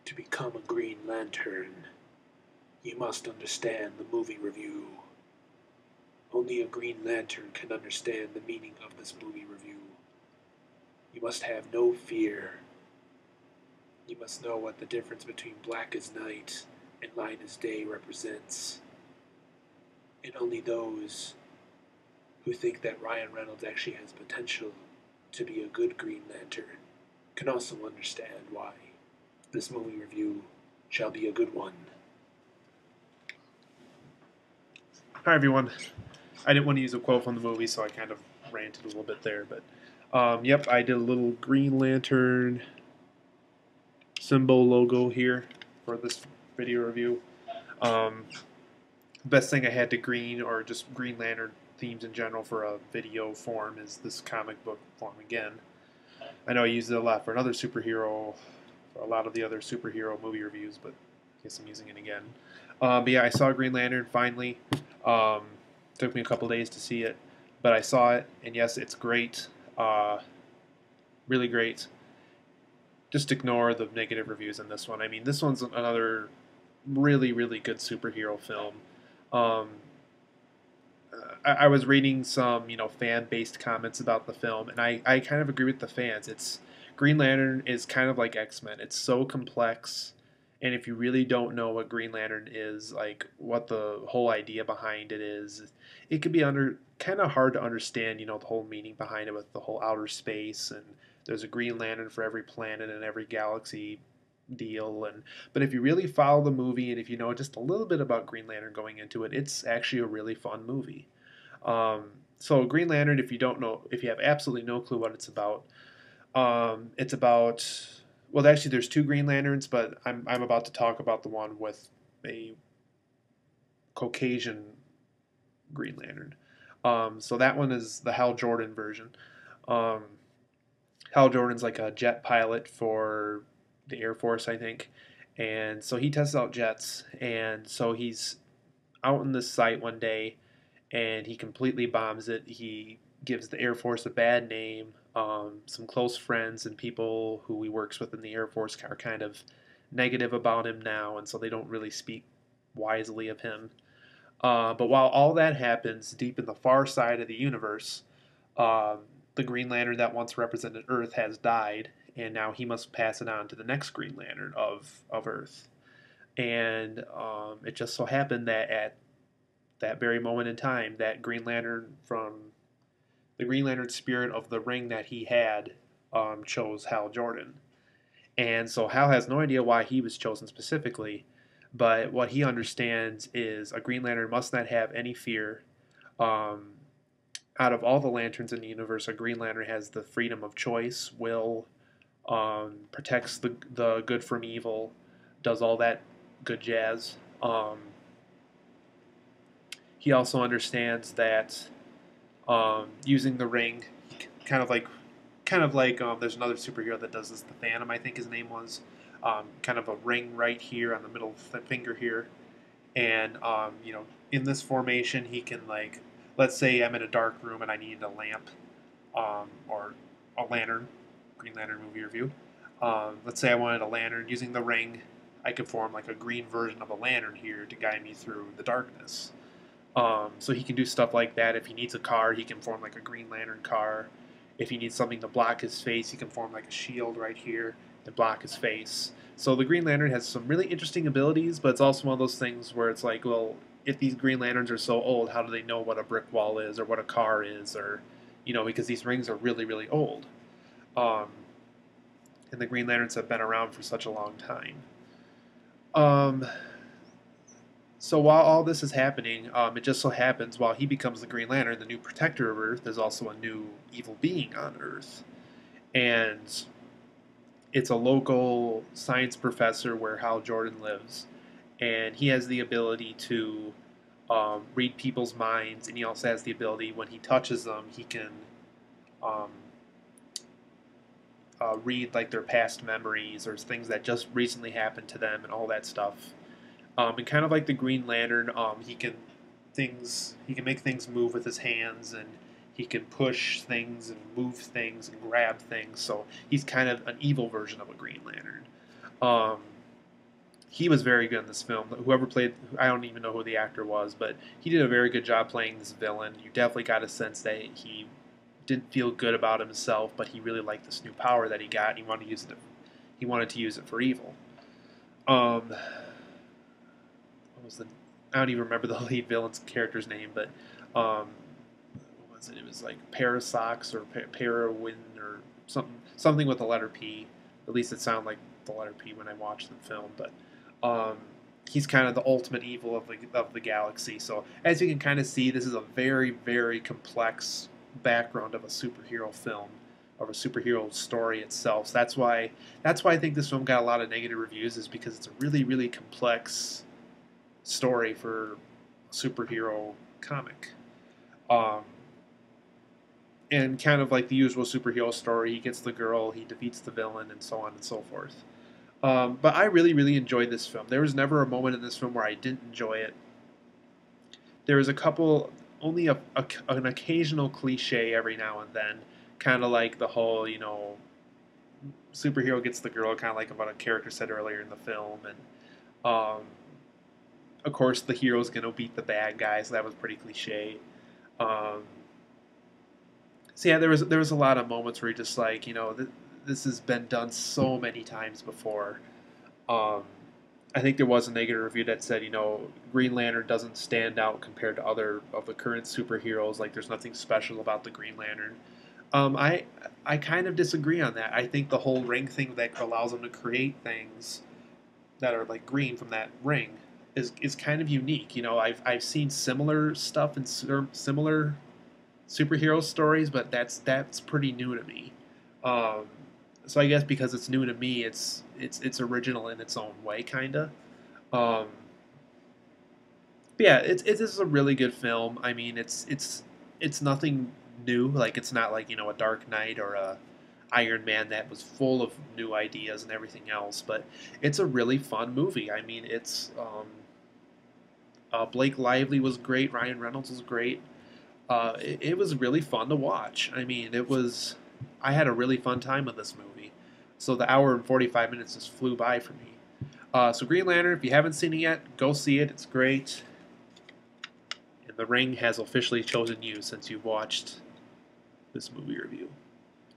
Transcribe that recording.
To become a Green Lantern, you must understand the movie review. Only a Green Lantern can understand the meaning of this movie review. You must have no fear. You must know what the difference between black as night and light as day represents. And only those who think that Ryan Reynolds actually has potential to be a good Green Lantern can also understand why this movie review shall be a good one. Hi everyone. I didn't want to use a quote from the movie, so I kind of ranted a little bit there. But yep, I did a little Green Lantern symbol logo here for this video review. Best thing I had to green, or just Green Lantern themes in general for a video form, is this comic book form again. I know I used it a lot for another superhero, for a lot of the other superhero movie reviews, but I guess I'm using it again. But yeah, I saw Green Lantern finally. Took me a couple days to see it, but I saw it, and yes, it's great. Really great. Just ignore the negative reviews in this one. I mean, this one's another really, really good superhero film. I was reading some, fan-based comments about the film, and I kind of agree with the fans. It's Green Lantern is kind of like X-Men. It's so complex, and if you really don't know what Green Lantern is, like what the whole idea behind it is, it could be kind of hard to understand, the whole meaning behind it with the whole outer space, and there's a Green Lantern for every planet and every galaxy deal. But if you really follow the movie, and if you know just a little bit about Green Lantern going into it, it's actually a really fun movie. So Green Lantern, if you have absolutely no clue what it's about, it's about, well, actually there's two Green Lanterns, but I'm about to talk about the one with a Caucasian Green Lantern. So that one is the Hal Jordan version. Um, Hal Jordan's like a jet pilot for the Air Force, I think. And so he tests out jets, and so he's out in this site one day, and he completely bombs it. He gives the Air Force a bad name. Some close friends and people who he works with in the Air Force are kind of negative about him now, and so they don't really speak wisely of him. But while all that happens, deep in the far side of the universe, the Green Lantern that once represented Earth has died, and now he must pass it on to the next Green Lantern of Earth. And it just so happened that at that very moment in time, that Green Lantern from the Green Lantern spirit of the ring that he had chose Hal Jordan. And so Hal has no idea why he was chosen specifically, but what he understands is a Green Lantern must not have any fear. Um, Out of all the lanterns in the universe, a Green Lantern has the freedom of choice, will, protects the good from evil, does all that good jazz. He also understands that using the ring, kind of like, there's another superhero that does this, the Phantom, I think his name was. Kind of a ring right here on the middle finger here, and in this formation, he can, like, let's say I'm in a dark room and I need a lamp, or a lantern, Green Lantern movie review. Let's say I wanted a lantern. Using the ring, I could form like a green version of a lantern here to guide me through the darkness. So he can do stuff like that. If he needs a car, he can form like a Green Lantern car. If he needs something to block his face, he can form like a shield right here and block his face. So the Green Lantern has some really interesting abilities, but it's also one of those things where it's like, well, if these Green Lanterns are so old, how do they know what a brick wall is or what a car is, or, because these rings are really, really old. Um, and the Green Lanterns have been around for such a long time. So while all this is happening, it just so happens while he becomes the Green Lantern, the new protector of Earth, there's also a new evil being on Earth. And it's a local science professor where Hal Jordan lives. And he has the ability to read people's minds, and he also has the ability, when he touches them, he can um, read like their past memories or things that just recently happened to them and all that stuff. And kind of like the Green Lantern, he can make things move with his hands, and he can push things and move things and grab things. So he's kind of an evil version of a Green Lantern. he was very good in this film. Whoever played, I don't even know who the actor was, but he did a very good job playing this villain. You definitely got a sense that he didn't feel good about himself, but he really liked this new power that he got. And he wanted to use it. He wanted to use it for evil. What was the? I don't even remember the lead villain's character's name, but what was it? It was like Parasox or Parawin or something with the letter P. At least it sounded like the letter P when I watched the film, but um, he's kind of the ultimate evil of the galaxy. So as you can kind of see, this is a very very complex background of a superhero film, of a superhero story itself. So that's why I think this film got a lot of negative reviews, is because it's a really really complex story for a superhero comic. Um, and kind of like the usual superhero story, he gets the girl, he defeats the villain, and so on and so forth. But I really, really enjoyed this film. There was never a moment in this film where I didn't enjoy it. There was a couple, only an occasional cliche every now and then, kind of like the whole, superhero gets the girl, kind of like what a character said earlier in the film, and of course the hero's gonna beat the bad guy, so that was pretty cliche. Um, so yeah, there was a lot of moments where you're just like, this has been done so many times before. Um, I think there was a negative review that said, Green Lantern doesn't stand out compared to other of the current superheroes. Like, there's nothing special about the Green Lantern. I kind of disagree on that. I think the whole ring thing that allows them to create things that are like green from that ring is kind of unique. I've seen similar stuff in similar superhero stories, but that's pretty new to me. Um, so I guess because it's new to me, it's original in its own way, kinda. Um, but yeah, it is a really good film. I mean, it's nothing new. Like, it's not like a Dark Knight or a Iron Man that was full of new ideas and everything else. But it's a really fun movie. I mean, Blake Lively was great. Ryan Reynolds was great. It was really fun to watch. I mean, I had a really fun time with this movie. So the hour and 45 minutes just flew by for me. So Green Lantern, if you haven't seen it yet, go see it. It's great. And The Ring has officially chosen you since you've watched this movie review.